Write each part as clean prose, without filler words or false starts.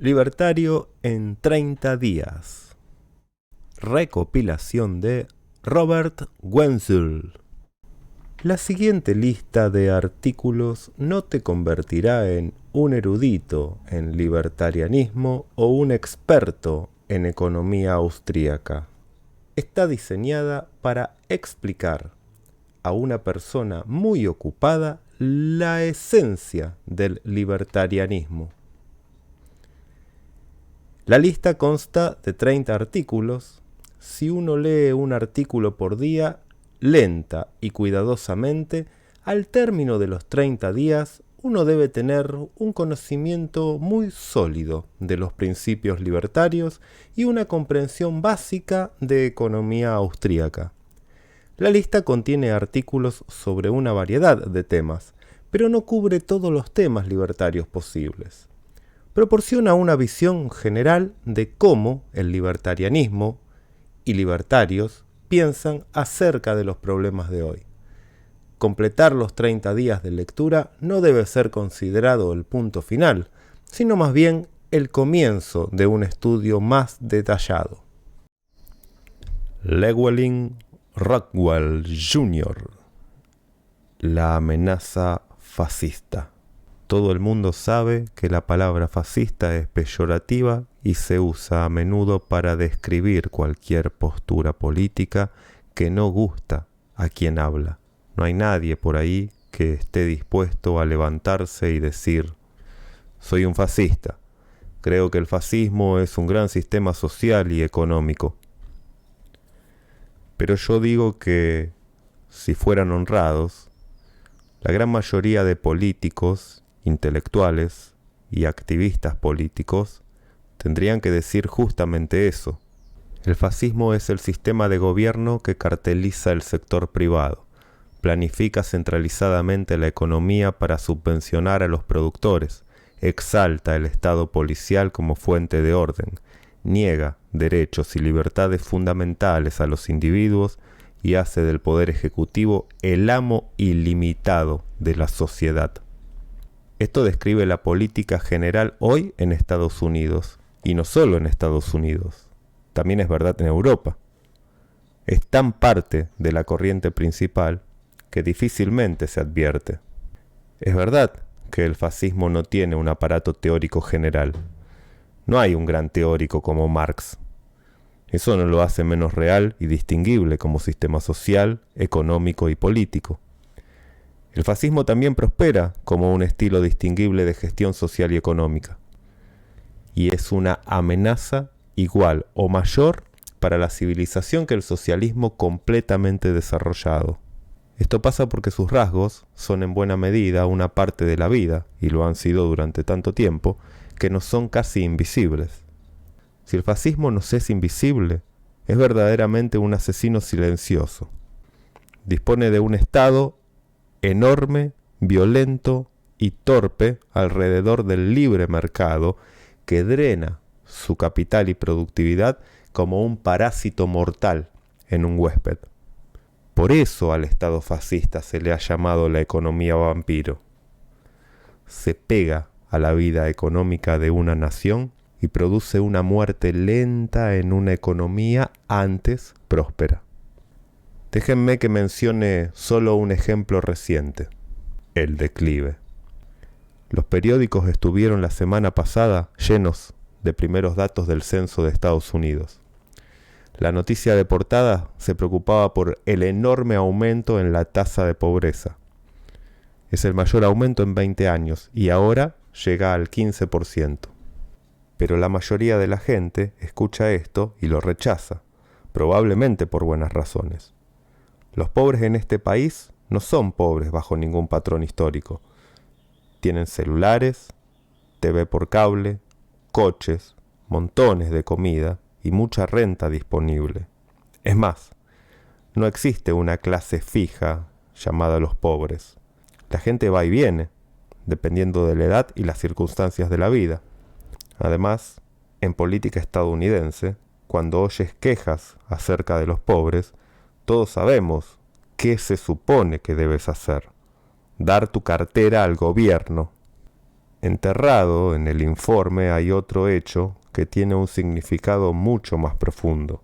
Libertario en 30 días. Recopilación de Robert Wenzel. La siguiente lista de artículos no te convertirá en un erudito en libertarianismo o un experto en economía austríaca. Está diseñada para explicar a una persona muy ocupada la esencia del libertarianismo. La lista consta de 30 artículos. Si uno lee un artículo por día, lenta y cuidadosamente, al término de los 30 días, uno debe tener un conocimiento muy sólido de los principios libertarios y una comprensión básica de economía austríaca. La lista contiene artículos sobre una variedad de temas, pero no cubre todos los temas libertarios posibles. Proporciona una visión general de cómo el libertarianismo y libertarios piensan acerca de los problemas de hoy. Completar los 30 días de lectura no debe ser considerado el punto final, sino más bien el comienzo de un estudio más detallado. Llewellyn Rockwell Jr. La amenaza fascista. Todo el mundo sabe que la palabra fascista es peyorativa y se usa a menudo para describir cualquier postura política que no gusta a quien habla. No hay nadie por ahí que esté dispuesto a levantarse y decir: soy un fascista. Creo que el fascismo es un gran sistema social y económico. Pero yo digo que, si fueran honrados, la gran mayoría de políticos, intelectuales y activistas políticos tendrían que decir justamente eso. El fascismo es el sistema de gobierno que carteliza el sector privado, planifica centralizadamente la economía para subvencionar a los productores, exalta el Estado policial como fuente de orden, niega derechos y libertades fundamentales a los individuos y hace del poder ejecutivo el amo ilimitado de la sociedad. Esto describe la política general hoy en Estados Unidos, y no solo en Estados Unidos, también es verdad en Europa. Es tan parte de la corriente principal que difícilmente se advierte. Es verdad que el fascismo no tiene un aparato teórico general. No hay un gran teórico como Marx. Eso no lo hace menos real y distinguible como sistema social, económico y político. El fascismo también prospera como un estilo distinguible de gestión social y económica. Y es una amenaza igual o mayor para la civilización que el socialismo completamente desarrollado. Esto pasa porque sus rasgos son en buena medida una parte de la vida, y lo han sido durante tanto tiempo, que nos son casi invisibles. Si el fascismo nos es invisible, es verdaderamente un asesino silencioso. Dispone de un Estado enorme, violento y torpe alrededor del libre mercado que drena su capital y productividad como un parásito mortal en un huésped. Por eso al Estado fascista se le ha llamado la economía vampiro. Se pega a la vida económica de una nación y produce una muerte lenta en una economía antes próspera. Déjenme que mencione solo un ejemplo reciente: el declive. Los periódicos estuvieron la semana pasada llenos de primeros datos del censo de Estados Unidos. La noticia de portada se preocupaba por el enorme aumento en la tasa de pobreza. Es el mayor aumento en 20 años y ahora llega al 15%. Pero la mayoría de la gente escucha esto y lo rechaza, probablemente por buenas razones. Los pobres en este país no son pobres bajo ningún patrón histórico. Tienen celulares, TV por cable, coches, montones de comida y mucha renta disponible. Es más, no existe una clase fija llamada los pobres. La gente va y viene, dependiendo de la edad y las circunstancias de la vida. Además, en política estadounidense, cuando oyes quejas acerca de los pobres, todos sabemos qué se supone que debes hacer: dar tu cartera al gobierno. Enterrado en el informe hay otro hecho que tiene un significado mucho más profundo.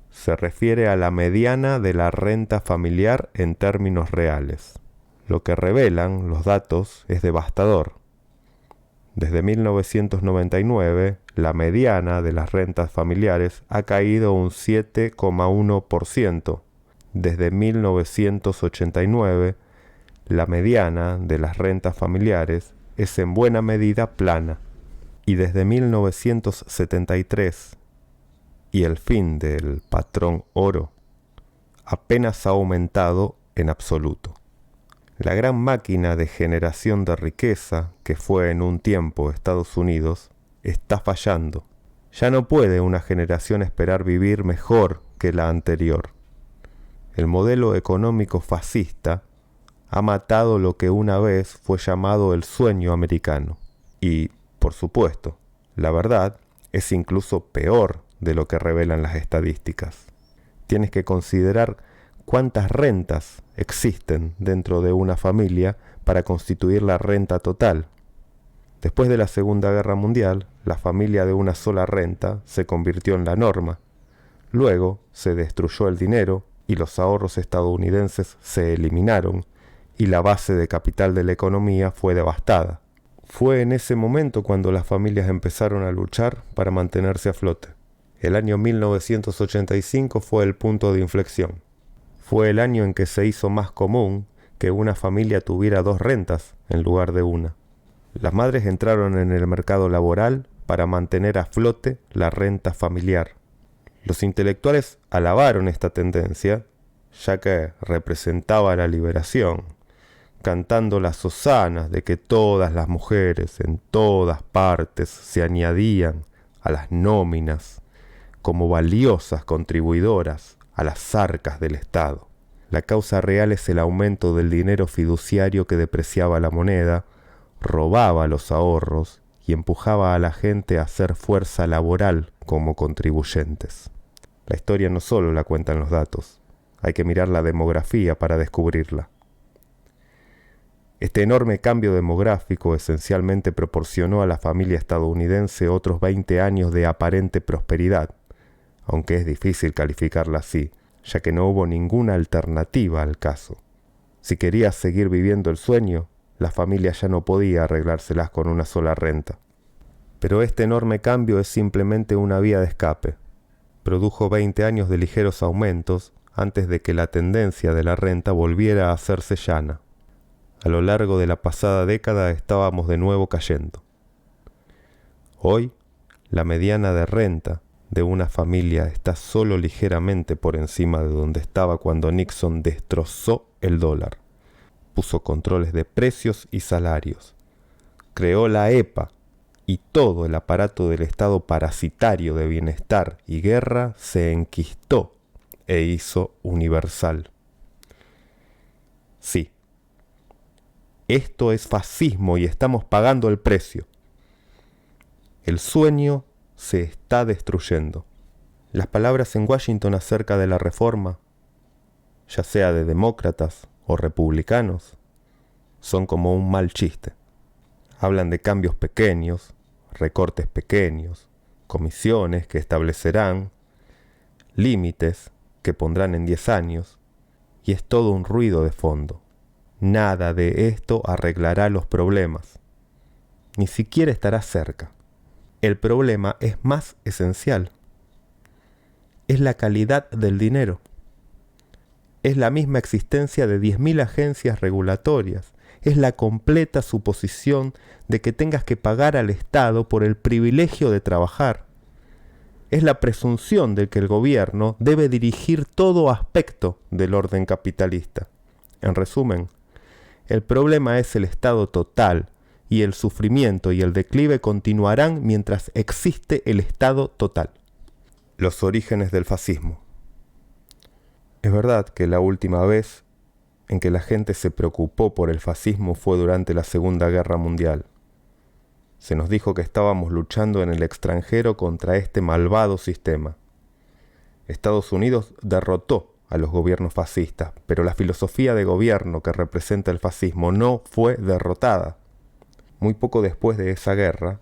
Se refiere a la mediana de la renta familiar en términos reales. Lo que revelan los datos es devastador. Desde 1999, la mediana de las rentas familiares ha caído un 7,1%. Desde 1989, la mediana de las rentas familiares es en buena medida plana. Y desde 1973 y el fin del patrón oro, apenas ha aumentado en absoluto. La gran máquina de generación de riqueza que fue en un tiempo Estados Unidos está fallando. Ya no puede una generación esperar vivir mejor que la anterior. El modelo económico fascista ha matado lo que una vez fue llamado el sueño americano. Y, por supuesto, la verdad es incluso peor de lo que revelan las estadísticas. Tienes que considerar cuántas rentas existen dentro de una familia para constituir la renta total. Después de la Segunda Guerra Mundial, la familia de una sola renta se convirtió en la norma. Luego se destruyó el dinero y los ahorros estadounidenses se eliminaron y la base de capital de la economía fue devastada. Fue en ese momento cuando las familias empezaron a luchar para mantenerse a flote. El año 1985 fue el punto de inflexión. Fue el año en que se hizo más común que una familia tuviera dos rentas en lugar de una. Las madres entraron en el mercado laboral para mantener a flote la renta familiar. Los intelectuales alabaron esta tendencia, ya que representaba la liberación, cantando las hosanas de que todas las mujeres en todas partes se añadían a las nóminas como valiosas contribuidoras a las arcas del Estado. La causa real es el aumento del dinero fiduciario que depreciaba la moneda, robaba los ahorros y empujaba a la gente a hacer fuerza laboral como contribuyentes. La historia no solo la cuentan los datos, hay que mirar la demografía para descubrirla. Este enorme cambio demográfico esencialmente proporcionó a la familia estadounidense otros 20 años de aparente prosperidad, aunque es difícil calificarla así, ya que no hubo ninguna alternativa al caso. Si querías seguir viviendo el sueño, la familia ya no podía arreglárselas con una sola renta. Pero este enorme cambio es simplemente una vía de escape. Produjo 20 años de ligeros aumentos antes de que la tendencia de la renta volviera a hacerse llana. A lo largo de la pasada década estábamos de nuevo cayendo. Hoy, la mediana de renta de una familia está solo ligeramente por encima de donde estaba cuando Nixon destrozó el dólar, puso controles de precios y salarios, creó la EPA y todo el aparato del Estado parasitario de bienestar y guerra se enquistó e hizo universal. Sí, esto es fascismo y estamos pagando el precio. El sueño se está destruyendo. Las palabras en Washington acerca de la reforma, ya sea de demócratas o republicanos, son como un mal chiste. Hablan de cambios pequeños, recortes pequeños, comisiones que establecerán, límites que pondrán en 10 años, y es todo un ruido de fondo. Nada de esto arreglará los problemas. Ni siquiera estará cerca. El problema es más esencial. Es la calidad del dinero. Es la misma existencia de 10.000 agencias regulatorias. Es la completa suposición de que tengas que pagar al Estado por el privilegio de trabajar. Es la presunción de que el gobierno debe dirigir todo aspecto del orden capitalista. En resumen, el problema es el Estado total, y el sufrimiento y el declive continuarán mientras existe el Estado total. Los orígenes del fascismo. Es verdad que la última vez en que la gente se preocupó por el fascismo fue durante la Segunda Guerra Mundial. Se nos dijo que estábamos luchando en el extranjero contra este malvado sistema. Estados Unidos derrotó a los gobiernos fascistas, pero la filosofía de gobierno que representa el fascismo no fue derrotada. Muy poco después de esa guerra,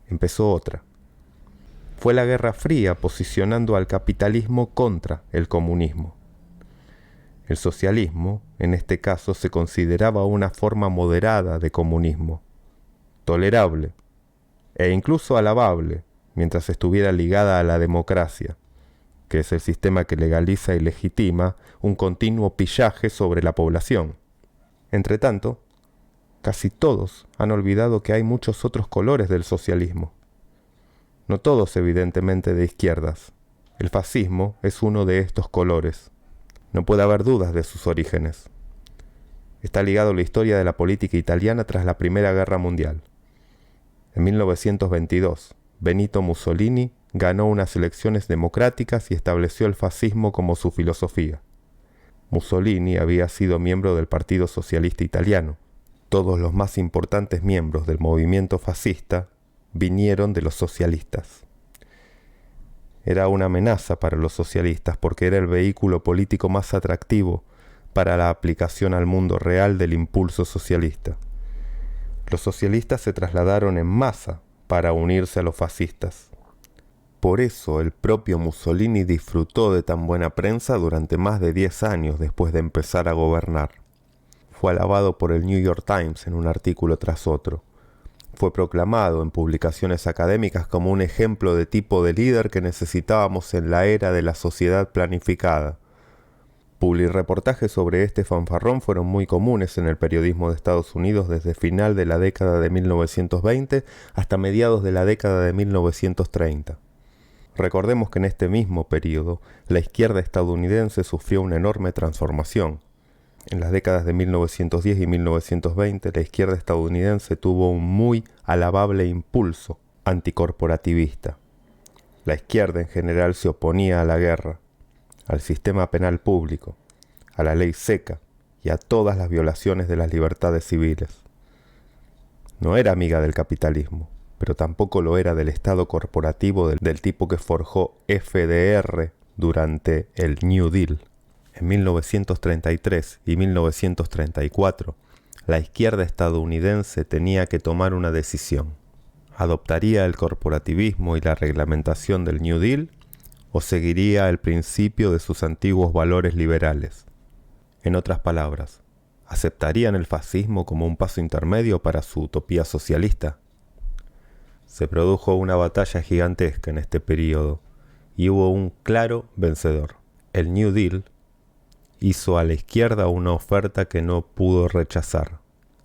empezó otra. Fue la Guerra Fría posicionando al capitalismo contra el comunismo. El socialismo, en este caso, se consideraba una forma moderada de comunismo, tolerable e incluso alabable, mientras estuviera ligada a la democracia, que es el sistema que legaliza y legitima un continuo pillaje sobre la población. Entretanto, casi todos han olvidado que hay muchos otros colores del socialismo. No todos evidentemente de izquierdas. El fascismo es uno de estos colores. No puede haber dudas de sus orígenes. Está ligado a la historia de la política italiana tras la Primera Guerra Mundial. En 1922, Benito Mussolini ganó unas elecciones democráticas y estableció el fascismo como su filosofía. Mussolini había sido miembro del Partido Socialista Italiano. Todos los más importantes miembros del movimiento fascista vinieron de los socialistas. Era una amenaza para los socialistas porque era el vehículo político más atractivo para la aplicación al mundo real del impulso socialista. Los socialistas se trasladaron en masa para unirse a los fascistas. Por eso el propio Mussolini disfrutó de tan buena prensa durante más de 10 años después de empezar a gobernar. Fue alabado por el New York Times en un artículo tras otro. Fue proclamado en publicaciones académicas como un ejemplo de tipo de líder que necesitábamos en la era de la sociedad planificada. Publireportajes sobre este fanfarrón fueron muy comunes en el periodismo de Estados Unidos desde final de la década de 1920 hasta mediados de la década de 1930. Recordemos que en este mismo periodo, la izquierda estadounidense sufrió una enorme transformación. En las décadas de 1910 y 1920, la izquierda estadounidense tuvo un muy alabable impulso anticorporativista. La izquierda en general se oponía a la guerra, al sistema penal público, a la ley seca y a todas las violaciones de las libertades civiles. No era amiga del capitalismo, pero tampoco lo era del Estado corporativo del tipo que forjó FDR durante el New Deal. En 1933 y 1934, la izquierda estadounidense tenía que tomar una decisión. ¿Adoptaría el corporativismo y la reglamentación del New Deal o seguiría el principio de sus antiguos valores liberales? En otras palabras, ¿aceptarían el fascismo como un paso intermedio para su utopía socialista? Se produjo una batalla gigantesca en este periodo y hubo un claro vencedor. El New Deal hizo a la izquierda una oferta que no pudo rechazar,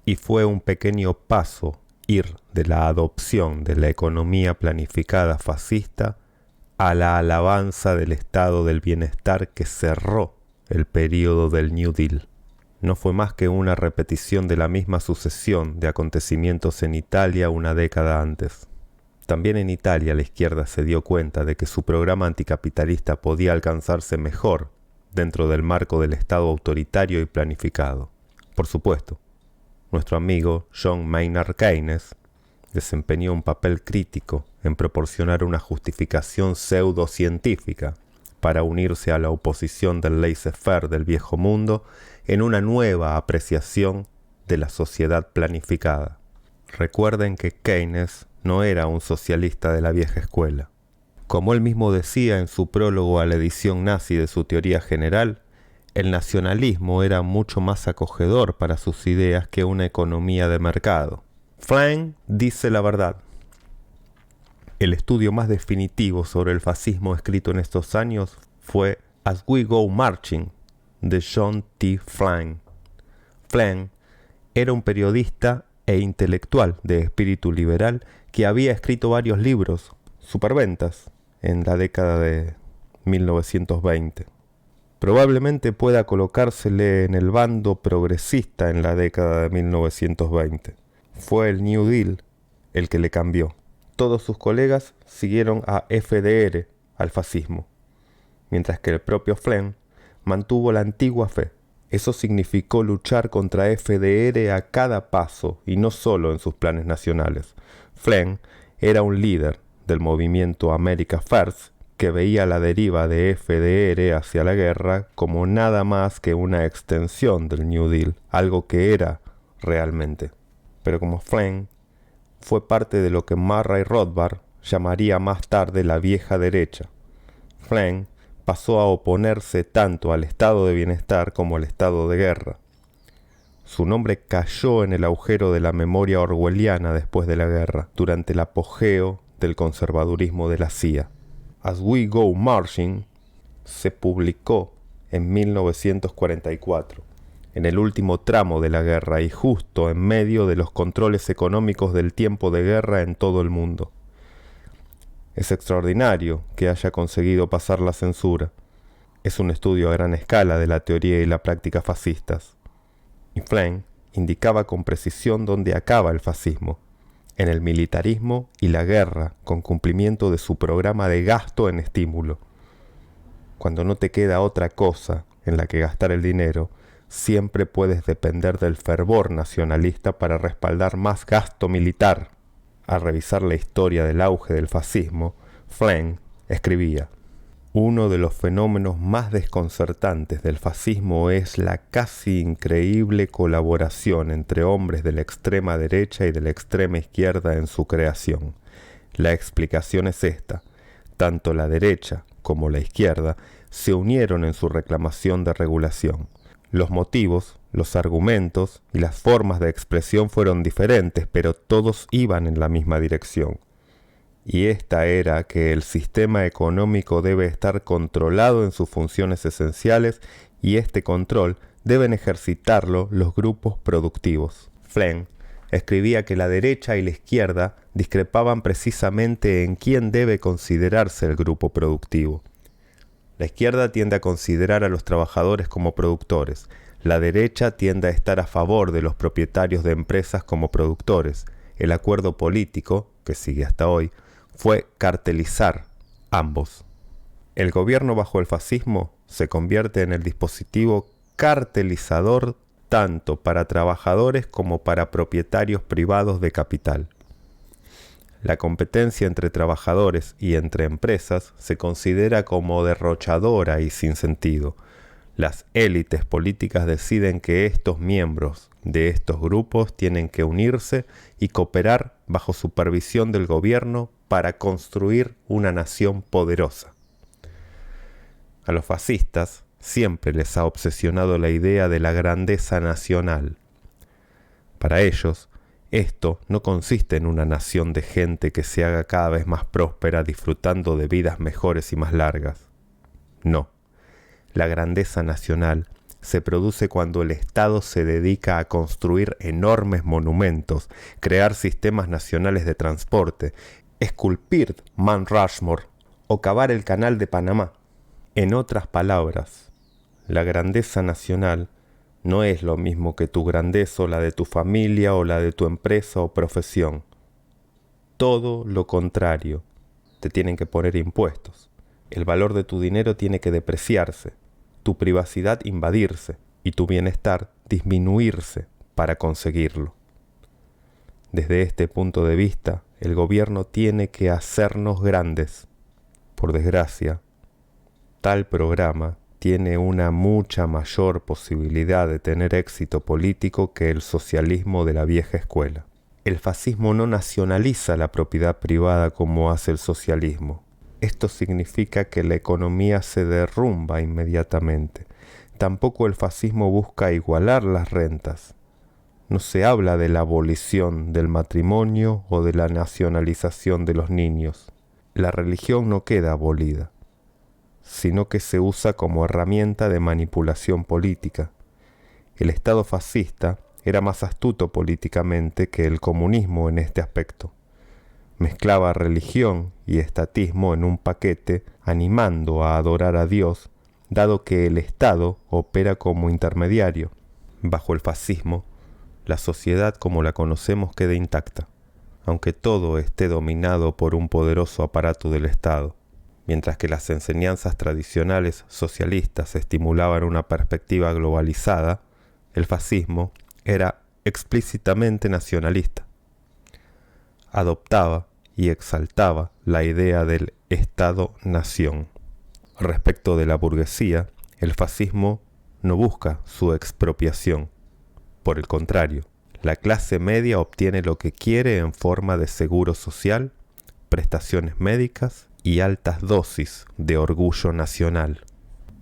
y fue un pequeño paso ir de la adopción de la economía planificada fascista a la alabanza del estado del bienestar que cerró el período del New Deal. No fue más que una repetición de la misma sucesión de acontecimientos en Italia una década antes. También en Italia la izquierda se dio cuenta de que su programa anticapitalista podía alcanzarse mejor dentro del marco del Estado autoritario y planificado. Por supuesto, nuestro amigo John Maynard Keynes desempeñó un papel crítico en proporcionar una justificación pseudocientífica para unirse a la oposición del laissez-faire del viejo mundo en una nueva apreciación de la sociedad planificada. Recuerden que Keynes no era un socialista de la vieja escuela. Como él mismo decía en su prólogo a la edición nazi de su teoría general, el nacionalismo era mucho más acogedor para sus ideas que una economía de mercado. Frank dice la verdad. El estudio más definitivo sobre el fascismo escrito en estos años fue As We Go Marching, de John T. Frank. Frank era un periodista e intelectual de espíritu liberal que había escrito varios libros, superventas, en la década de 1920. Probablemente pueda colocársele en el bando progresista en la década de 1920. Fue el New Deal el que le cambió. Todos sus colegas siguieron a FDR, al fascismo, mientras que el propio Flem mantuvo la antigua fe. Eso significó luchar contra FDR a cada paso y no solo en sus planes nacionales. Flem era un líder del movimiento America First que veía la deriva de FDR hacia la guerra como nada más que una extensión del New Deal, algo que era realmente. Pero como Flem fue parte de lo que Murray Rothbard llamaría más tarde la vieja derecha. Frank pasó a oponerse tanto al estado de bienestar como al estado de guerra. Su nombre cayó en el agujero de la memoria orwelliana después de la guerra, durante el apogeo del conservadurismo de la CIA. As We Go Marching se publicó en 1944, en el último tramo de la guerra y justo en medio de los controles económicos del tiempo de guerra en todo el mundo. Es extraordinario que haya conseguido pasar la censura. Es un estudio a gran escala de la teoría y la práctica fascistas. Y Frank indicaba con precisión dónde acaba el fascismo, en el militarismo y la guerra, con cumplimiento de su programa de gasto en estímulo. Cuando no te queda otra cosa en la que gastar el dinero, siempre puedes depender del fervor nacionalista para respaldar más gasto militar. Al revisar la historia del auge del fascismo, Frank escribía: uno de los fenómenos más desconcertantes del fascismo es la casi increíble colaboración entre hombres de la extrema derecha y de la extrema izquierda en su creación. La explicación es esta: tanto la derecha como la izquierda se unieron en su reclamación de regulación. Los motivos, los argumentos y las formas de expresión fueron diferentes, pero todos iban en la misma dirección. Y esta era que el sistema económico debe estar controlado en sus funciones esenciales y este control deben ejercitarlo los grupos productivos. Frank escribía que la derecha y la izquierda discrepaban precisamente en quién debe considerarse el grupo productivo. La izquierda tiende a considerar a los trabajadores como productores. La derecha tiende a estar a favor de los propietarios de empresas como productores. El acuerdo político, que sigue hasta hoy, fue cartelizar ambos. El gobierno bajo el fascismo se convierte en el dispositivo cartelizador tanto para trabajadores como para propietarios privados de capital. La competencia entre trabajadores y entre empresas se considera como derrochadora y sin sentido. Las élites políticas deciden que estos miembros de estos grupos tienen que unirse y cooperar bajo supervisión del gobierno para construir una nación poderosa. A los fascistas siempre les ha obsesionado la idea de la grandeza nacional. Para ellos, esto no consiste en una nación de gente que se haga cada vez más próspera disfrutando de vidas mejores y más largas. No, la grandeza nacional se produce cuando el Estado se dedica a construir enormes monumentos, crear sistemas nacionales de transporte, esculpir Mount Rushmore o cavar el Canal de Panamá. En otras palabras, la grandeza nacional no es lo mismo que tu grandeza o la de tu familia o la de tu empresa o profesión. Todo lo contrario, te tienen que poner impuestos. El valor de tu dinero tiene que depreciarse, tu privacidad invadirse y tu bienestar disminuirse para conseguirlo. Desde este punto de vista, el gobierno tiene que hacernos grandes. Por desgracia, tal programa tiene una mucha mayor posibilidad de tener éxito político que el socialismo de la vieja escuela. El fascismo no nacionaliza la propiedad privada como hace el socialismo. Esto significa que la economía se derrumba inmediatamente. Tampoco el fascismo busca igualar las rentas. No se habla de la abolición del matrimonio o de la nacionalización de los niños. La religión no queda abolida, sino que se usa como herramienta de manipulación política. El Estado fascista era más astuto políticamente que el comunismo en este aspecto. Mezclaba religión y estatismo en un paquete, animando a adorar a Dios, dado que el Estado opera como intermediario. Bajo el fascismo, la sociedad como la conocemos queda intacta, aunque todo esté dominado por un poderoso aparato del Estado. Mientras que las enseñanzas tradicionales socialistas estimulaban una perspectiva globalizada, el fascismo era explícitamente nacionalista. Adoptaba y exaltaba la idea del Estado-nación. Respecto de la burguesía, el fascismo no busca su expropiación. Por el contrario, La clase media obtiene lo que quiere en forma de seguro social, prestaciones médicas y altas dosis de orgullo nacional.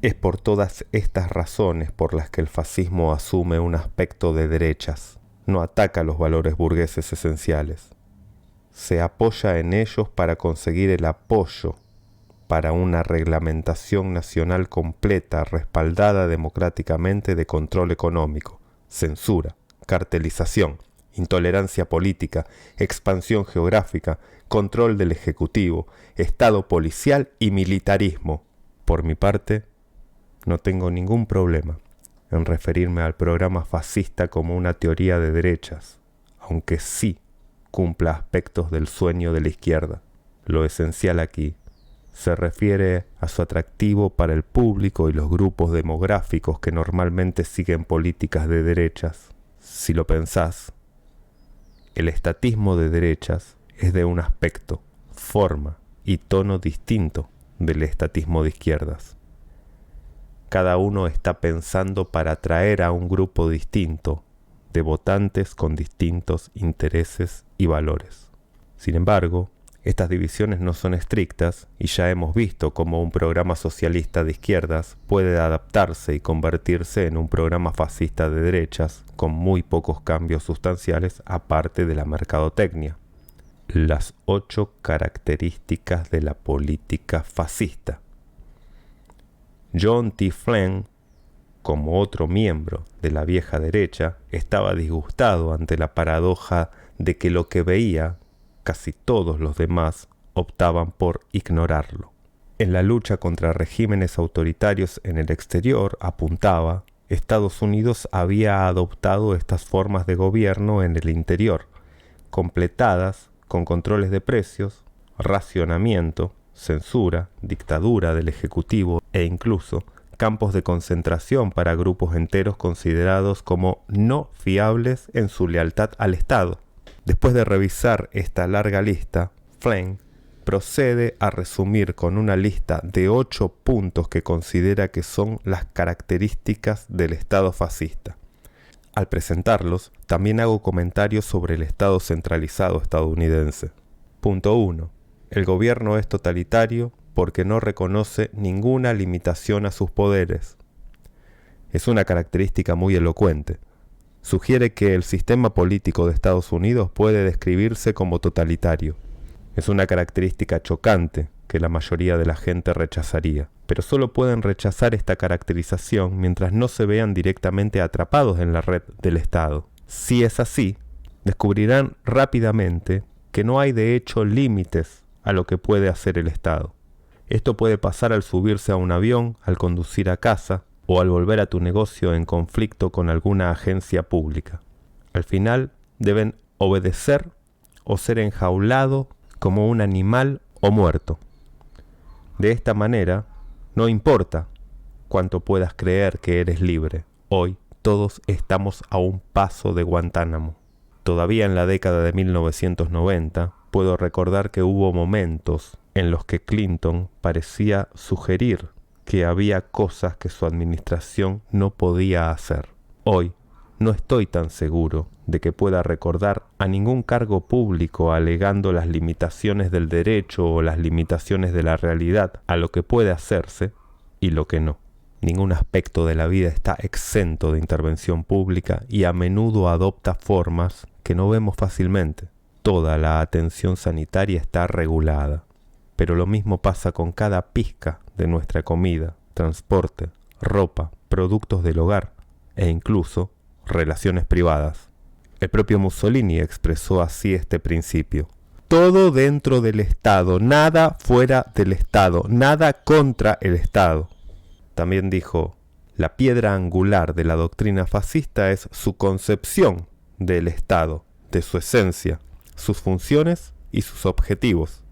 Es por todas estas razones por las que el fascismo asume un aspecto de derechas. No ataca los valores burgueses esenciales. Se apoya en ellos para conseguir el apoyo para una reglamentación nacional completa, respaldada democráticamente, de control económico, censura, cartelización, intolerancia política, expansión geográfica, control del Ejecutivo, Estado policial y militarismo. Por mi parte, no tengo ningún problema en referirme al programa fascista como una teoría de derechas, aunque sí cumpla aspectos del sueño de la izquierda. Lo esencial aquí se refiere a su atractivo para el público y los grupos demográficos que normalmente siguen políticas de derechas. Si lo pensás, el estatismo de derechas es de un aspecto, forma y tono distinto del estatismo de izquierdas. Cada uno está pensando para atraer a un grupo distinto de votantes con distintos intereses y valores. Sin embargo, estas divisiones no son estrictas y ya hemos visto cómo un programa socialista de izquierdas puede adaptarse y convertirse en un programa fascista de derechas con muy pocos cambios sustanciales aparte de la mercadotecnia. Las 8 características de la política fascista. John T. Flynn, como otro miembro de la vieja derecha, estaba disgustado ante la paradoja de que lo que veía, casi todos los demás optaban por ignorarlo. En la lucha contra regímenes autoritarios en el exterior, apuntaba, Estados Unidos había adoptado estas formas de gobierno en el interior, completadas con controles de precios, racionamiento, censura, dictadura del Ejecutivo e incluso campos de concentración para grupos enteros considerados como no fiables en su lealtad al Estado. Después de revisar esta larga lista, Flynn procede a resumir con una lista de 8 puntos que considera que son las características del Estado fascista. Al presentarlos, también hago comentarios sobre el Estado centralizado estadounidense. Punto 1. El gobierno es totalitario porque no reconoce ninguna limitación a sus poderes. Es una característica muy elocuente. Sugiere que el sistema político de Estados Unidos puede describirse como totalitario. Es una característica chocante que la mayoría de la gente rechazaría, pero solo pueden rechazar esta caracterización mientras no se vean directamente atrapados en la red del Estado. Si es así, descubrirán rápidamente que no hay de hecho límites a lo que puede hacer el Estado. Esto puede pasar al subirse a un avión, al conducir a casa o al volver a tu negocio en conflicto con alguna agencia pública. Al final deben obedecer o ser enjaulado como un animal o muerto. De esta manera, no importa cuánto puedas creer que eres libre, hoy todos estamos a un paso de Guantánamo. Todavía en la década de 1990, puedo recordar que hubo momentos en los que Clinton parecía sugerir que había cosas que su administración no podía hacer. Hoy no estoy tan seguro de que pueda recordar a ningún cargo público alegando las limitaciones del derecho o las limitaciones de la realidad a lo que puede hacerse y lo que no. Ningún aspecto de la vida está exento de intervención pública y a menudo adopta formas que no vemos fácilmente. Toda la atención sanitaria está regulada, pero lo mismo pasa con cada pizca de nuestra comida, transporte, ropa, productos del hogar e incluso relaciones privadas. El propio Mussolini expresó así este principio. Todo dentro del Estado, nada fuera del Estado, nada contra el Estado. También dijo, la piedra angular de la doctrina fascista es su concepción del Estado, de su esencia, sus funciones y sus objetivos.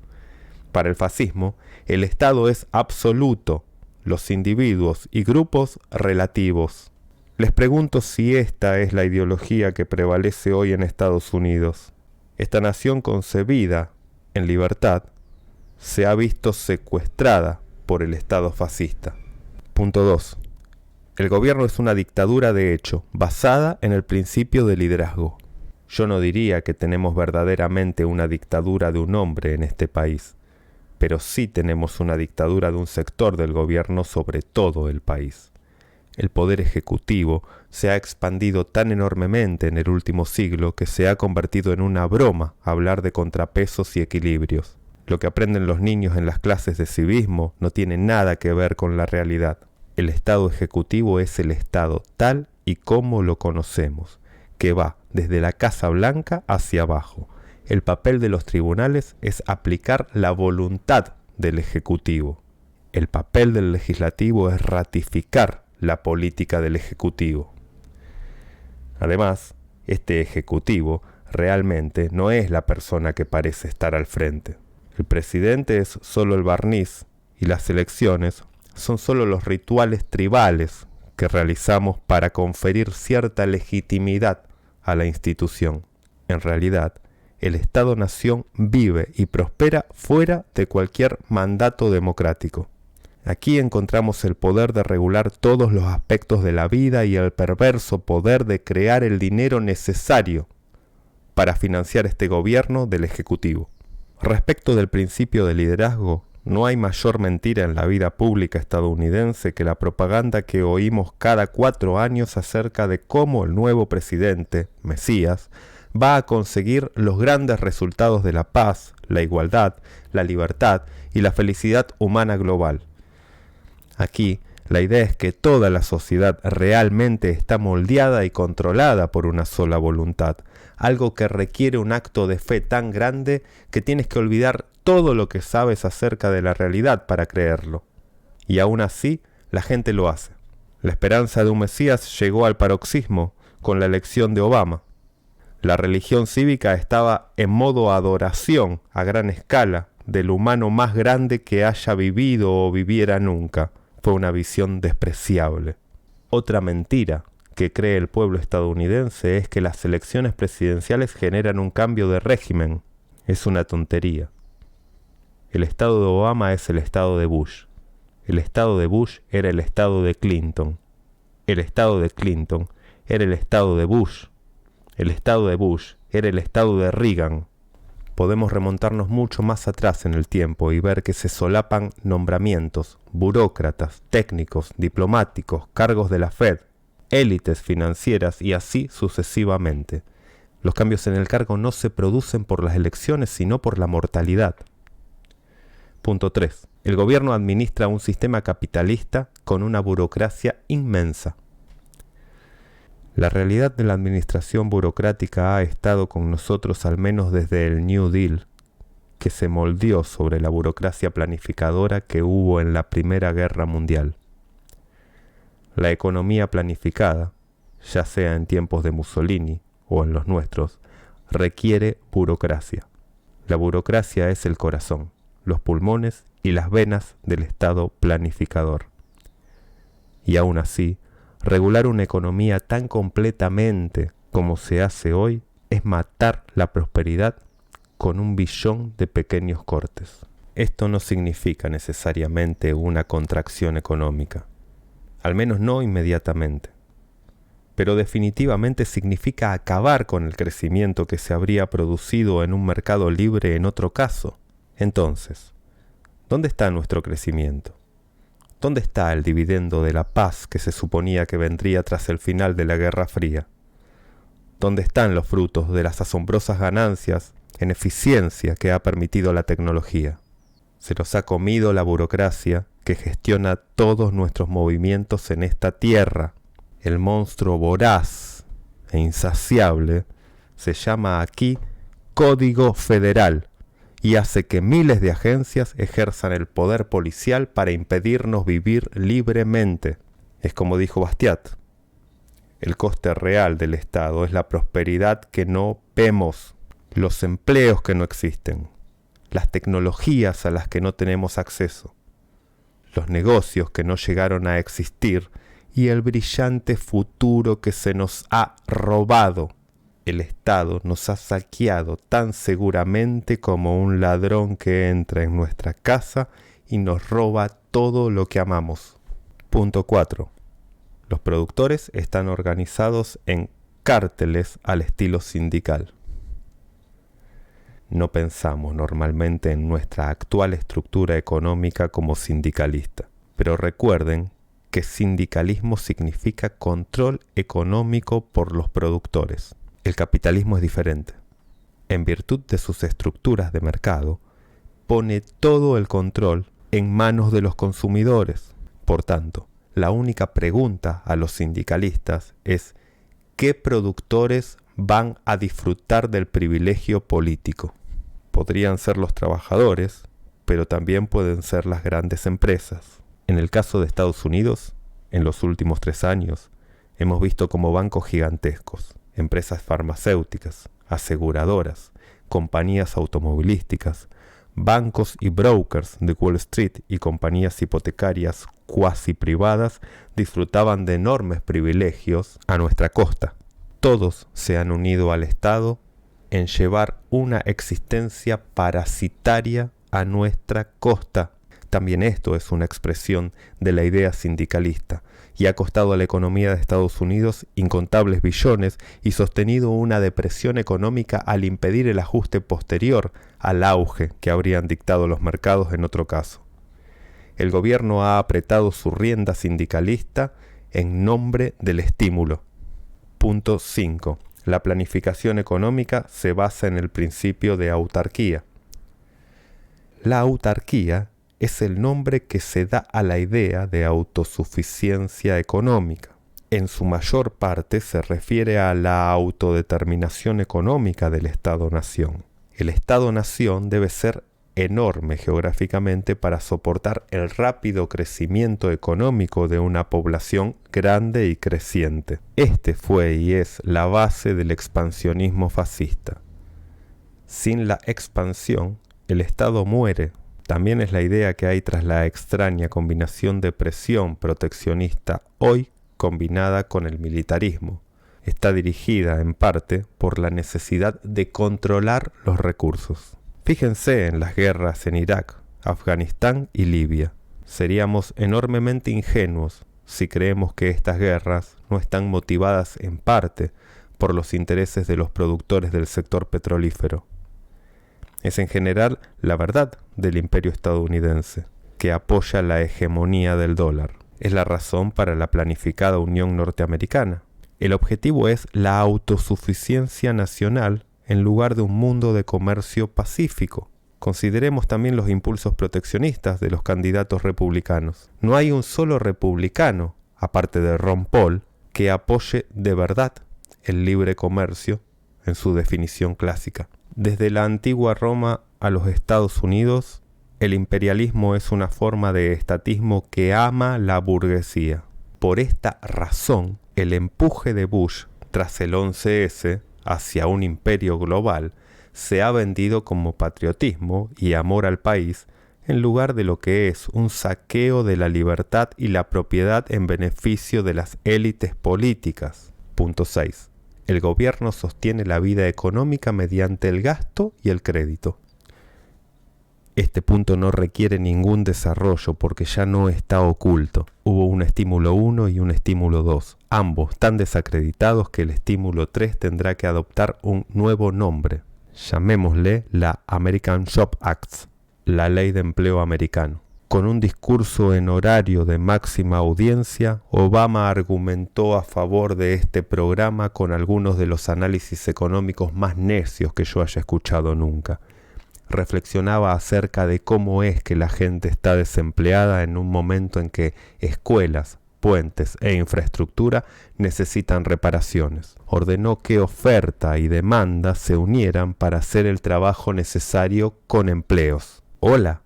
Para el fascismo, el Estado es absoluto, los individuos y grupos relativos. Les pregunto si esta es la ideología que prevalece hoy en Estados Unidos. Esta nación concebida en libertad se ha visto secuestrada por el Estado fascista. Punto 2. El gobierno es una dictadura de hecho, basada en el principio de liderazgo. Yo no diría que tenemos verdaderamente una dictadura de un hombre en este país, pero sí tenemos una dictadura de un sector del gobierno sobre todo el país. El poder ejecutivo se ha expandido tan enormemente en el último siglo que se ha convertido en una broma hablar de contrapesos y equilibrios. Lo que aprenden los niños en las clases de civismo no tiene nada que ver con la realidad. El Estado ejecutivo es el Estado tal y como lo conocemos, que va desde la Casa Blanca hacia abajo. El papel de los tribunales es aplicar la voluntad del Ejecutivo. El papel del Legislativo es ratificar la política del Ejecutivo. Además, este Ejecutivo realmente no es la persona que parece estar al frente. El presidente es solo el barniz y las elecciones son solo los rituales tribales que realizamos para conferir cierta legitimidad a la institución. En realidad, el Estado-Nación vive y prospera fuera de cualquier mandato democrático. Aquí encontramos el poder de regular todos los aspectos de la vida y el perverso poder de crear el dinero necesario para financiar este gobierno del Ejecutivo. Respecto del principio de liderazgo, no hay mayor mentira en la vida pública estadounidense que la propaganda que oímos cada 4 años acerca de cómo el nuevo presidente, Mesías, va a conseguir los grandes resultados de la paz, la igualdad, la libertad y la felicidad humana global. Aquí, la idea es que toda la sociedad realmente está moldeada y controlada por una sola voluntad, algo que requiere un acto de fe tan grande que tienes que olvidar todo lo que sabes acerca de la realidad para creerlo. Y aún así, la gente lo hace. La esperanza de un Mesías llegó al paroxismo con la elección de Obama. La religión cívica estaba en modo adoración a gran escala del humano más grande que haya vivido o viviera nunca. Fue una visión despreciable. Otra mentira que cree el pueblo estadounidense es que las elecciones presidenciales generan un cambio de régimen. Es una tontería. El estado de Obama es el estado de Bush. El estado de Bush era el estado de Clinton. El estado de Clinton era el estado de Bush. El estado de Bush era el estado de Reagan. Podemos remontarnos mucho más atrás en el tiempo y ver que se solapan nombramientos, burócratas, técnicos, diplomáticos, cargos de la Fed, élites financieras y así sucesivamente. Los cambios en el cargo no se producen por las elecciones, sino por la mortalidad. Punto 3. El gobierno administra un sistema capitalista con una burocracia inmensa. La realidad de la administración burocrática ha estado con nosotros al menos desde el New Deal, que se moldeó sobre la burocracia planificadora que hubo en la Primera Guerra Mundial. La economía planificada, ya sea en tiempos de Mussolini o en los nuestros, requiere burocracia. La burocracia es el corazón, los pulmones y las venas del Estado planificador. Y aún así, regular una economía tan completamente como se hace hoy es matar la prosperidad con 1 billón de pequeños cortes. Esto no significa necesariamente una contracción económica, al menos no inmediatamente, pero definitivamente significa acabar con el crecimiento que se habría producido en un mercado libre en otro caso. Entonces, ¿dónde está nuestro crecimiento? ¿Dónde está el dividendo de la paz que se suponía que vendría tras el final de la Guerra Fría? ¿Dónde están los frutos de las asombrosas ganancias en eficiencia que ha permitido la tecnología? Se los ha comido la burocracia que gestiona todos nuestros movimientos en esta tierra. El monstruo voraz e insaciable se llama aquí Código Federal y hace que miles de agencias ejerzan el poder policial para impedirnos vivir libremente. Es como dijo Bastiat, el coste real del Estado es la prosperidad que no vemos, los empleos que no existen, las tecnologías a las que no tenemos acceso, los negocios que no llegaron a existir y el brillante futuro que se nos ha robado. El Estado nos ha saqueado tan seguramente como un ladrón que entra en nuestra casa y nos roba todo lo que amamos. Punto 4. Los productores están organizados en cárteles al estilo sindical. No pensamos normalmente en nuestra actual estructura económica como sindicalista, pero recuerden que sindicalismo significa control económico por los productores. El capitalismo es diferente. En virtud de sus estructuras de mercado, pone todo el control en manos de los consumidores. Por tanto, la única pregunta a los sindicalistas es ¿qué productores van a disfrutar del privilegio político? Podrían ser los trabajadores, pero también pueden ser las grandes empresas. En el caso de Estados Unidos, en los últimos 3 años, hemos visto como bancos gigantescos, empresas farmacéuticas, aseguradoras, compañías automovilísticas, bancos y brokers de Wall Street y compañías hipotecarias cuasi privadas disfrutaban de enormes privilegios a nuestra costa. Todos se han unido al Estado en llevar una existencia parasitaria a nuestra costa. También esto es una expresión de la idea sindicalista y ha costado a la economía de Estados Unidos incontables billones y sostenido una depresión económica al impedir el ajuste posterior al auge que habrían dictado los mercados en otro caso. El gobierno ha apretado su rienda sindicalista en nombre del estímulo. Punto 5. La planificación económica se basa en el principio de autarquía. La autarquía es el nombre que se da a la idea de autosuficiencia económica. En su mayor parte se refiere a la autodeterminación económica del Estado-nación. El Estado-nación debe ser enorme geográficamente para soportar el rápido crecimiento económico de una población grande y creciente. Este fue y es la base del expansionismo fascista. Sin la expansión, el Estado muere. También es la idea que hay tras la extraña combinación de presión proteccionista hoy combinada con el militarismo. Está dirigida en parte por la necesidad de controlar los recursos. Fíjense en las guerras en Irak, Afganistán y Libia. Seríamos enormemente ingenuos si creemos que estas guerras no están motivadas en parte por los intereses de los productores del sector petrolífero. Es en general la verdad del imperio estadounidense, que apoya la hegemonía del dólar. Es la razón para la planificada Unión Norteamericana. El objetivo es la autosuficiencia nacional en lugar de un mundo de comercio pacífico. Consideremos también los impulsos proteccionistas de los candidatos republicanos. No hay un solo republicano, aparte de Ron Paul, que apoye de verdad el libre comercio en su definición clásica. Desde la antigua Roma a los Estados Unidos, el imperialismo es una forma de estatismo que ama la burguesía. Por esta razón, el empuje de Bush tras el 11S hacia un imperio global se ha vendido como patriotismo y amor al país en lugar de lo que es un saqueo de la libertad y la propiedad en beneficio de las élites políticas. Punto 6. El gobierno sostiene la vida económica mediante el gasto y el crédito. Este punto no requiere ningún desarrollo porque ya no está oculto. Hubo un estímulo 1 y un estímulo 2, ambos tan desacreditados que el estímulo 3 tendrá que adoptar un nuevo nombre. Llamémosle la American Job Act, la ley de empleo americano. Con un discurso en horario de máxima audiencia, Obama argumentó a favor de este programa con algunos de los análisis económicos más necios que yo haya escuchado nunca. Reflexionaba acerca de cómo es que la gente está desempleada en un momento en que escuelas, puentes e infraestructura necesitan reparaciones. Ordenó que oferta y demanda se unieran para hacer el trabajo necesario con empleos. Hola.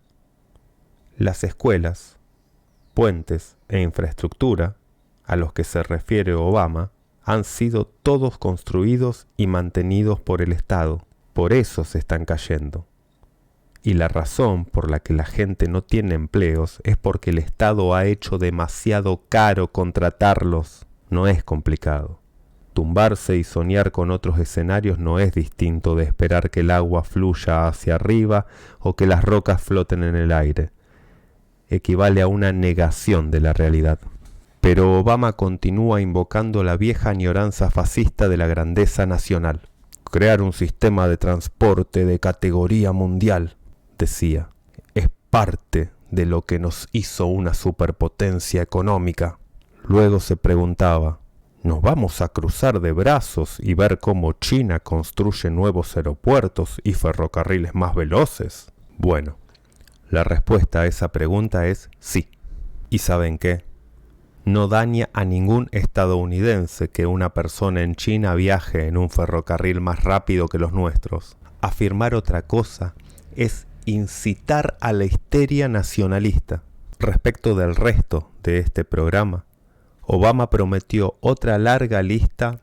Las escuelas, puentes e infraestructura a los que se refiere Obama han sido todos construidos y mantenidos por el Estado. Por eso se están cayendo. Y la razón por la que la gente no tiene empleos es porque el Estado ha hecho demasiado caro contratarlos. No es complicado. Tumbarse y soñar con otros escenarios no es distinto de esperar que el agua fluya hacia arriba o que las rocas floten en el aire. Equivale a una negación de la realidad. Pero Obama continúa invocando la vieja añoranza fascista de la grandeza nacional. Crear un sistema de transporte de categoría mundial, decía, es parte de lo que nos hizo una superpotencia económica. Luego se preguntaba, ¿nos vamos a cruzar de brazos y ver cómo China construye nuevos aeropuertos y ferrocarriles más veloces? Bueno, la respuesta a esa pregunta es sí. ¿Y saben qué? No daña a ningún estadounidense que una persona en China viaje en un ferrocarril más rápido que los nuestros. Afirmar otra cosa es incitar a la histeria nacionalista. Respecto del resto de este programa, Obama prometió otra larga lista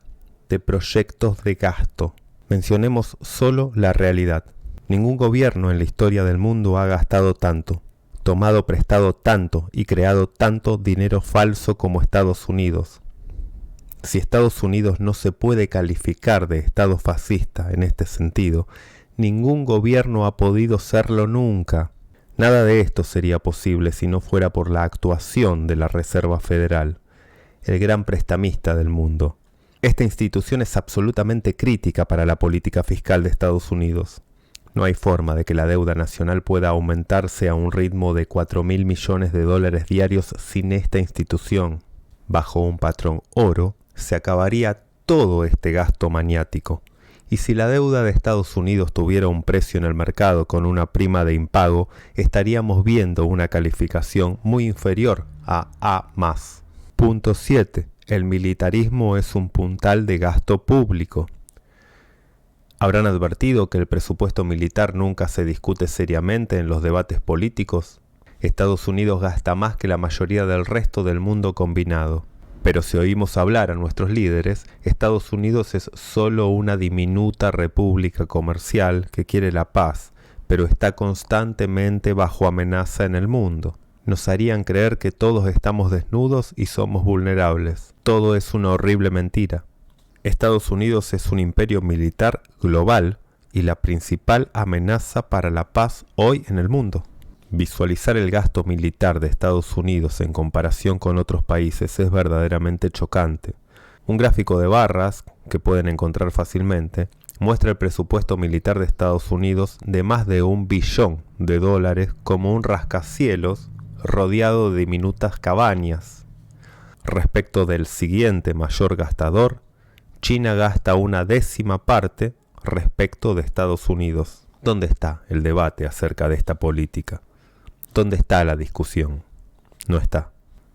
de proyectos de gasto. Mencionemos solo la realidad. Ningún gobierno en la historia del mundo ha gastado tanto, tomado prestado tanto y creado tanto dinero falso como Estados Unidos. Si Estados Unidos no se puede calificar de Estado fascista en este sentido, ningún gobierno ha podido serlo nunca. Nada de esto sería posible si no fuera por la actuación de la Reserva Federal, el gran prestamista del mundo. Esta institución es absolutamente crítica para la política fiscal de Estados Unidos. No hay forma de que la deuda nacional pueda aumentarse a un ritmo de 4.000 millones de dólares diarios sin esta institución. Bajo un patrón oro, se acabaría todo este gasto maniático. Y si la deuda de Estados Unidos tuviera un precio en el mercado con una prima de impago, estaríamos viendo una calificación muy inferior a A+. Punto 7. El militarismo es un puntal de gasto público. ¿Habrán advertido que el presupuesto militar nunca se discute seriamente en los debates políticos? Estados Unidos gasta más que la mayoría del resto del mundo combinado. Pero si oímos hablar a nuestros líderes, Estados Unidos es solo una diminuta república comercial que quiere la paz, pero está constantemente bajo amenaza en el mundo. Nos harían creer que todos estamos desnudos y somos vulnerables. Todo es una horrible mentira. Estados Unidos es un imperio militar global y la principal amenaza para la paz hoy en el mundo. Visualizar el gasto militar de Estados Unidos en comparación con otros países es verdaderamente chocante. Un gráfico de barras, que pueden encontrar fácilmente, muestra el presupuesto militar de Estados Unidos de más de $1 billón como un rascacielos rodeado de diminutas cabañas. Respecto del siguiente mayor gastador, China gasta una 10ª parte respecto de Estados Unidos. ¿Dónde está el debate acerca de esta política? ¿Dónde está la discusión? No está.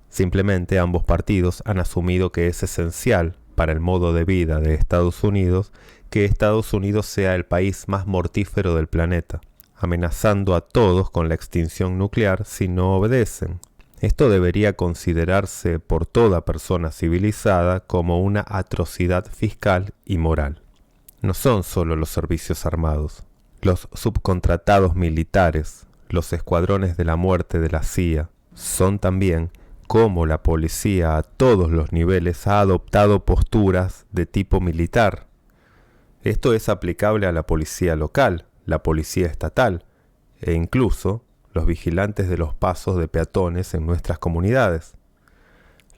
Simplemente ambos partidos han asumido que es esencial para el modo de vida de Estados Unidos que Estados Unidos sea el país más mortífero del planeta, amenazando a todos con la extinción nuclear si no obedecen. Esto debería considerarse por toda persona civilizada como una atrocidad fiscal y moral. No son solo los servicios armados, los subcontratados militares, los escuadrones de la muerte de la CIA, son también cómo la policía a todos los niveles ha adoptado posturas de tipo militar. Esto es aplicable a la policía local, la policía estatal e incluso los vigilantes de los pasos de peatones en nuestras comunidades.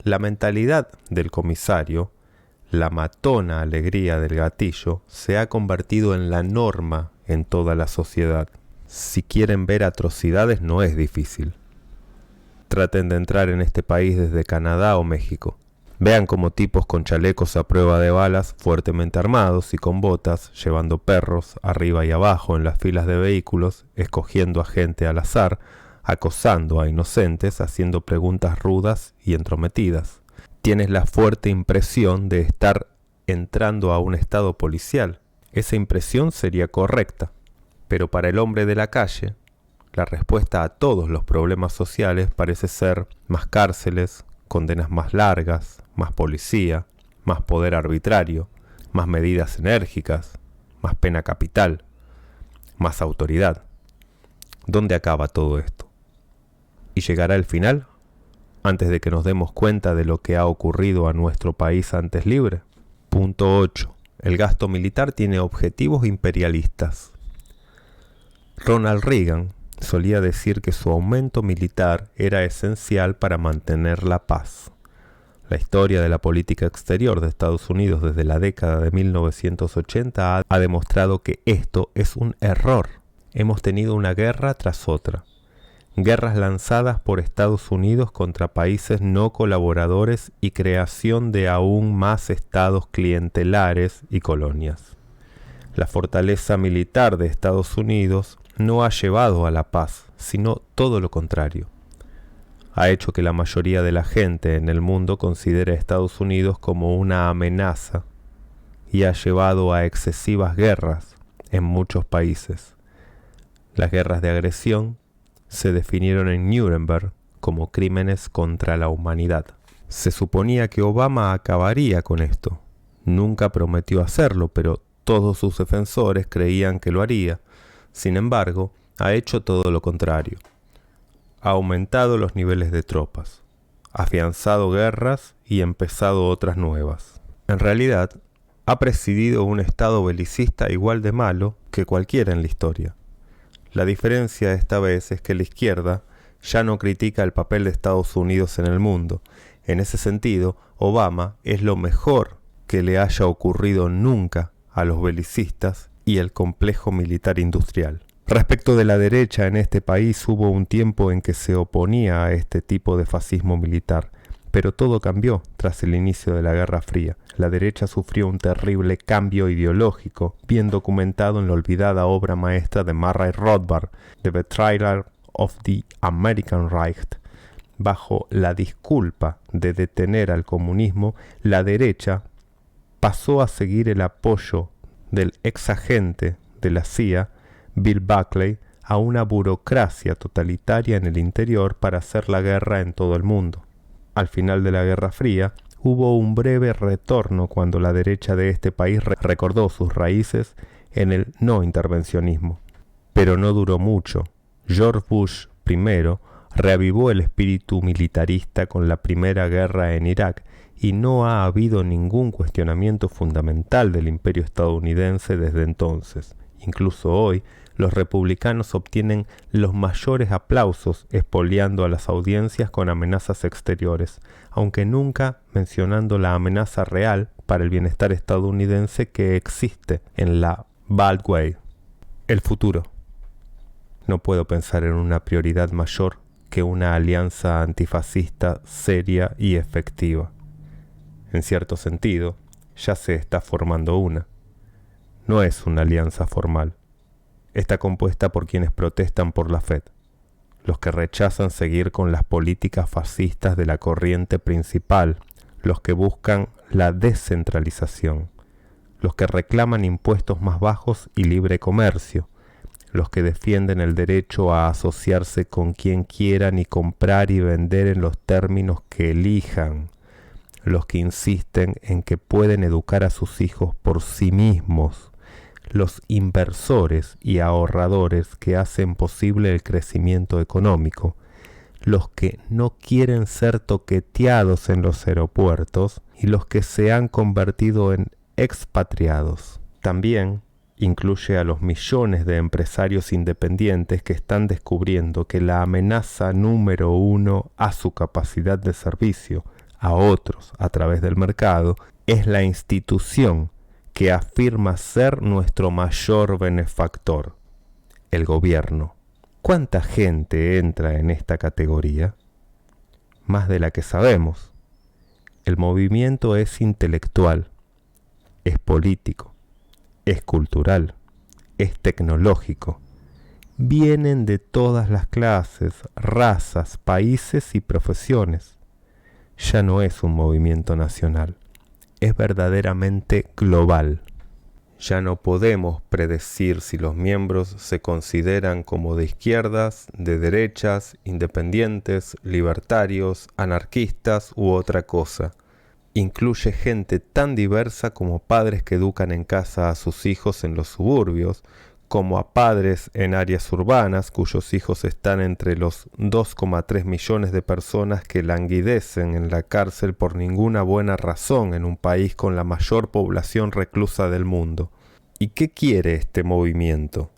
La mentalidad del comisario, la matona alegría del gatillo, se ha convertido en la norma en toda la sociedad. Si quieren ver atrocidades no es difícil. Traten de entrar en este país desde Canadá o México. Vean como tipos con chalecos a prueba de balas, fuertemente armados y con botas, llevando perros arriba y abajo en las filas de vehículos, escogiendo a gente al azar, acosando a inocentes, haciendo preguntas rudas y entrometidas. Tienes la fuerte impresión de estar entrando a un estado policial. Esa impresión sería correcta, pero para el hombre de la calle, la respuesta a todos los problemas sociales parece ser más cárceles, condenas más largas, más policía, más poder arbitrario, más medidas enérgicas, más pena capital, más autoridad. ¿Dónde acaba todo esto? ¿Y llegará el final antes de que nos demos cuenta de lo que ha ocurrido a nuestro país antes libre? Punto 8. El gasto militar tiene objetivos imperialistas. Ronald Reagan solía decir que su aumento militar era esencial para mantener la paz. La historia de la política exterior de Estados Unidos desde la década de 1980 ha demostrado que esto es un error. Hemos tenido una guerra tras otra. Guerras lanzadas por Estados Unidos contra países no colaboradores y creación de aún más estados clientelares y colonias. La fortaleza militar de Estados Unidos no ha llevado a la paz, sino todo lo contrario. Ha hecho que la mayoría de la gente en el mundo considere a Estados Unidos como una amenaza y ha llevado a excesivas guerras en muchos países. Las guerras de agresión se definieron en Nuremberg como crímenes contra la humanidad. Se suponía que Obama acabaría con esto. Nunca prometió hacerlo, pero todos sus defensores creían que lo haría. Sin embargo, ha hecho todo lo contrario. Ha aumentado los niveles de tropas, afianzado guerras y empezado otras nuevas. En realidad, ha presidido un estado belicista igual de malo que cualquiera en la historia. La diferencia esta vez es que la izquierda ya no critica el papel de Estados Unidos en el mundo. En ese sentido, Obama es lo mejor que le haya ocurrido nunca a los belicistas y el complejo militar industrial. Respecto de la derecha en este país, hubo un tiempo en que se oponía a este tipo de fascismo militar, pero todo cambió tras el inicio de la Guerra Fría. La derecha sufrió un terrible cambio ideológico, bien documentado en la olvidada obra maestra de Murray Rothbard, The Betrayal of the American Right. Bajo la disculpa de detener al comunismo, la derecha pasó a seguir el apoyo del ex agente de la CIA, Bill Buckley, a una burocracia totalitaria en el interior para hacer la guerra en todo el mundo. Al final de la Guerra Fría, hubo un breve retorno cuando la derecha de este país recordó sus raíces en el no intervencionismo. Pero no duró mucho. George Bush I reavivó el espíritu militarista con la primera guerra en Irak y no ha habido ningún cuestionamiento fundamental del imperio estadounidense desde entonces. Incluso hoy, los republicanos obtienen los mayores aplausos expoliando a las audiencias con amenazas exteriores, aunque nunca mencionando la amenaza real para el bienestar estadounidense que existe en la Beltway. El futuro. No puedo pensar en una prioridad mayor que una alianza antifascista seria y efectiva. En cierto sentido, ya se está formando una. No es una alianza formal. Está compuesta por quienes protestan por la FED, los que rechazan seguir con las políticas fascistas de la corriente principal, los que buscan la descentralización, los que reclaman impuestos más bajos y libre comercio, los que defienden el derecho a asociarse con quien quieran y comprar y vender en los términos que elijan, los que insisten en que pueden educar a sus hijos por sí mismos, los inversores y ahorradores que hacen posible el crecimiento económico, los que no quieren ser toqueteados en los aeropuertos y los que se han convertido en expatriados. También incluye a los millones de empresarios independientes que están descubriendo que la amenaza número uno a su capacidad de servicio a otros a través del mercado es la institución que afirma ser nuestro mayor benefactor, el gobierno. ¿Cuánta gente entra en esta categoría? Más de la que sabemos. El movimiento es intelectual, es político, es cultural, es tecnológico. Vienen de todas las clases, razas, países y profesiones. Ya no es un movimiento nacional. Es verdaderamente global. Ya no podemos predecir si los miembros se consideran como de izquierdas, de derechas, independientes, libertarios, anarquistas u otra cosa. Incluye gente tan diversa como padres que educan en casa a sus hijos en los suburbios, como a padres en áreas urbanas cuyos hijos están entre los 2,3 millones de personas que languidecen en la cárcel por ninguna buena razón en un país con la mayor población reclusa del mundo. ¿Y qué quiere este movimiento?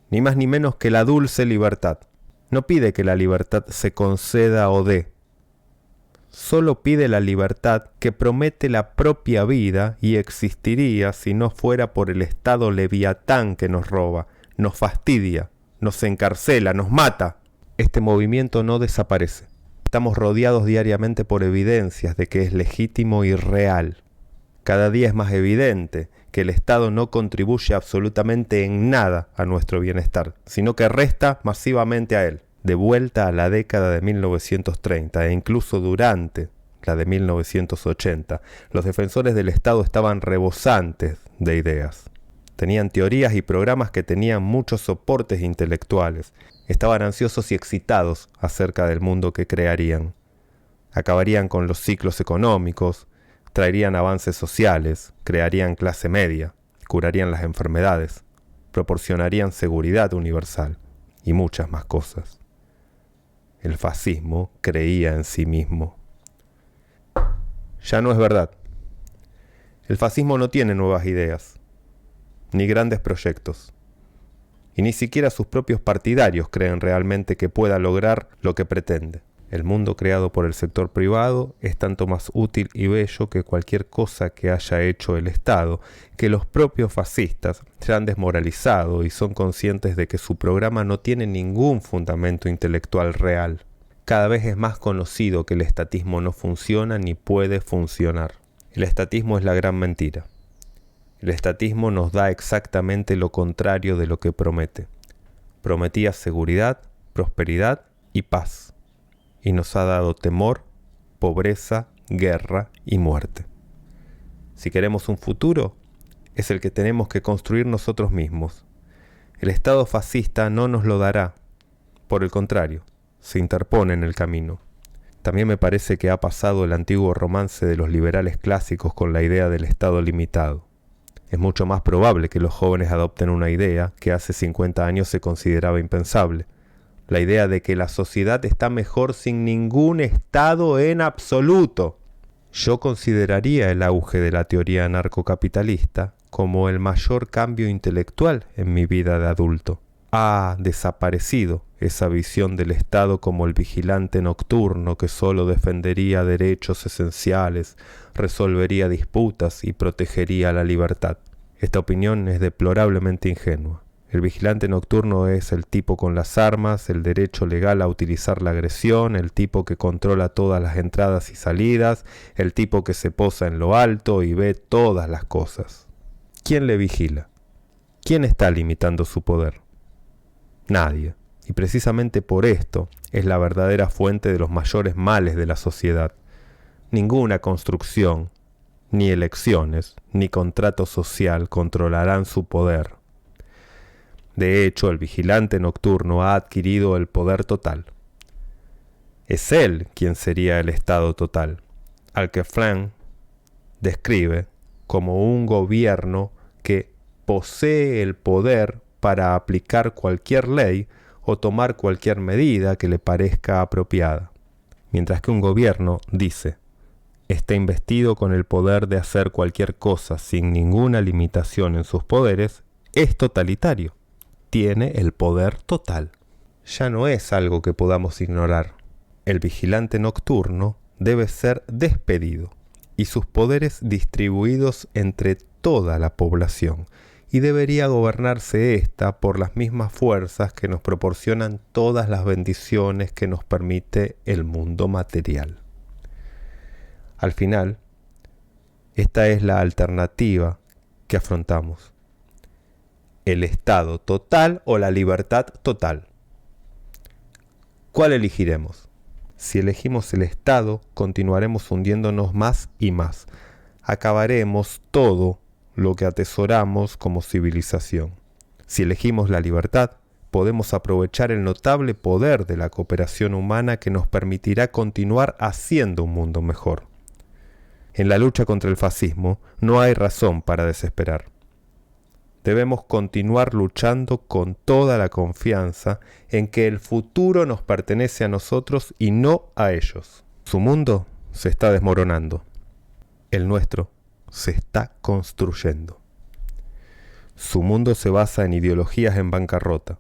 Ni más ni menos que la dulce libertad. No pide que la libertad se conceda o dé. solo pide la libertad que promete la propia vida y existiría si no fuera por el Estado leviatán que nos roba, nos fastidia, nos encarcela, nos mata. Este movimiento no desaparece. Estamos rodeados diariamente por evidencias de que es legítimo y real. Cada día es más evidente que el Estado no contribuye absolutamente en nada a nuestro bienestar, sino que resta masivamente a él. De vuelta a la década de 1930 e incluso durante la de 1980, los defensores del Estado estaban rebosantes de ideas. Tenían teorías y programas que tenían muchos soportes intelectuales. Estaban ansiosos y excitados acerca del mundo que crearían. Acabarían con los ciclos económicos, traerían avances sociales, crearían clase media, curarían las enfermedades, proporcionarían seguridad universal y muchas más cosas. El fascismo creía en sí mismo. Ya no es verdad. El fascismo no tiene nuevas ideas, ni grandes proyectos, y ni siquiera sus propios partidarios creen realmente que pueda lograr lo que pretende. El mundo creado por el sector privado es tanto más útil y bello que cualquier cosa que haya hecho el Estado, que los propios fascistas se han desmoralizado y son conscientes de que su programa no tiene ningún fundamento intelectual real. Cada vez es más conocido que el estatismo no funciona ni puede funcionar. El estatismo es la gran mentira. El estatismo nos da exactamente lo contrario de lo que promete. Prometía seguridad, prosperidad y paz. Y nos ha dado temor, pobreza, guerra y muerte. Si queremos un futuro, es el que tenemos que construir nosotros mismos. El Estado fascista no nos lo dará. Por el contrario, se interpone en el camino. También me parece que ha pasado el antiguo romance de los liberales clásicos con la idea del Estado limitado. Es mucho más probable que los jóvenes adopten una idea que hace 50 años se consideraba impensable. La idea de que la sociedad está mejor sin ningún Estado en absoluto. Yo consideraría el auge de la teoría anarcocapitalista como el mayor cambio intelectual en mi vida de adulto. Ha desaparecido esa visión del Estado como el vigilante nocturno que solo defendería derechos esenciales, resolvería disputas y protegería la libertad. Esta opinión es deplorablemente ingenua. El vigilante nocturno es el tipo con las armas, el derecho legal a utilizar la agresión, el tipo que controla todas las entradas y salidas, el tipo que se posa en lo alto y ve todas las cosas. ¿Quién le vigila? ¿Quién está limitando su poder? Nadie. Y precisamente por esto es la verdadera fuente de los mayores males de la sociedad. Ninguna construcción, ni elecciones, ni contrato social controlarán su poder. De hecho, el vigilante nocturno ha adquirido el poder total. Es él quien sería el Estado total, al que Frank describe como un gobierno que posee el poder para aplicar cualquier ley o tomar cualquier medida que le parezca apropiada. Mientras que un gobierno, dice, está investido con el poder de hacer cualquier cosa sin ninguna limitación en sus poderes, es totalitario. Tiene el poder total. Ya no es algo que podamos ignorar. El vigilante nocturno debe ser despedido y sus poderes distribuidos entre toda la población, y debería gobernarse ésta por las mismas fuerzas que nos proporcionan todas las bendiciones que nos permite el mundo material. Al final, esta es la alternativa que afrontamos. El Estado total o la libertad total. ¿Cuál elegiremos? Si elegimos el Estado, continuaremos hundiéndonos más y más. Acabaremos todo lo que atesoramos como civilización. Si elegimos la libertad, podemos aprovechar el notable poder de la cooperación humana que nos permitirá continuar haciendo un mundo mejor. En la lucha contra el fascismo no hay razón para desesperar. Debemos continuar luchando con toda la confianza en que el futuro nos pertenece a nosotros y no a ellos. Su mundo se está desmoronando. El nuestro se está construyendo. Su mundo se basa en ideologías en bancarrota.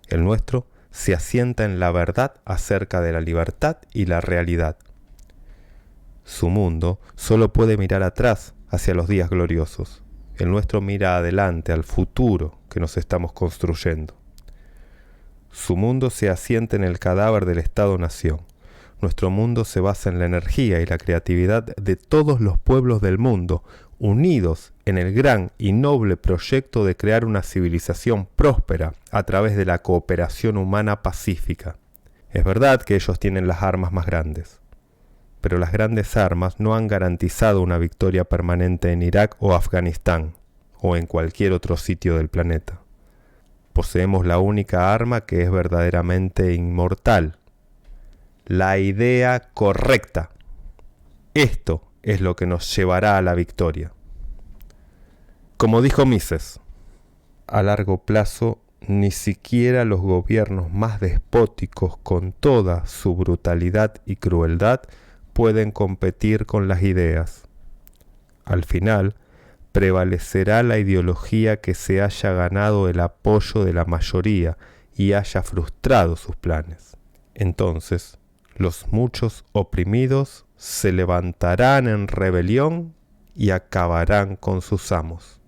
El nuestro se asienta en la verdad acerca de la libertad y la realidad. Su mundo solo puede mirar atrás hacia los días gloriosos. El nuestro mira adelante, al futuro que nos estamos construyendo. Su mundo se asienta en el cadáver del Estado-Nación. Nuestro mundo se basa en la energía y la creatividad de todos los pueblos del mundo, unidos en el gran y noble proyecto de crear una civilización próspera a través de la cooperación humana pacífica. Es verdad que ellos tienen las armas más grandes, pero las grandes armas no han garantizado una victoria permanente en Irak o Afganistán, o en cualquier otro sitio del planeta. Poseemos la única arma que es verdaderamente inmortal: la idea correcta. Esto es lo que nos llevará a la victoria. Como dijo Mises, a largo plazo ni siquiera los gobiernos más despóticos, con toda su brutalidad y crueldad, pueden competir con las ideas. Al final, prevalecerá la ideología que se haya ganado el apoyo de la mayoría y haya frustrado sus planes. Entonces, los muchos oprimidos se levantarán en rebelión y acabarán con sus amos.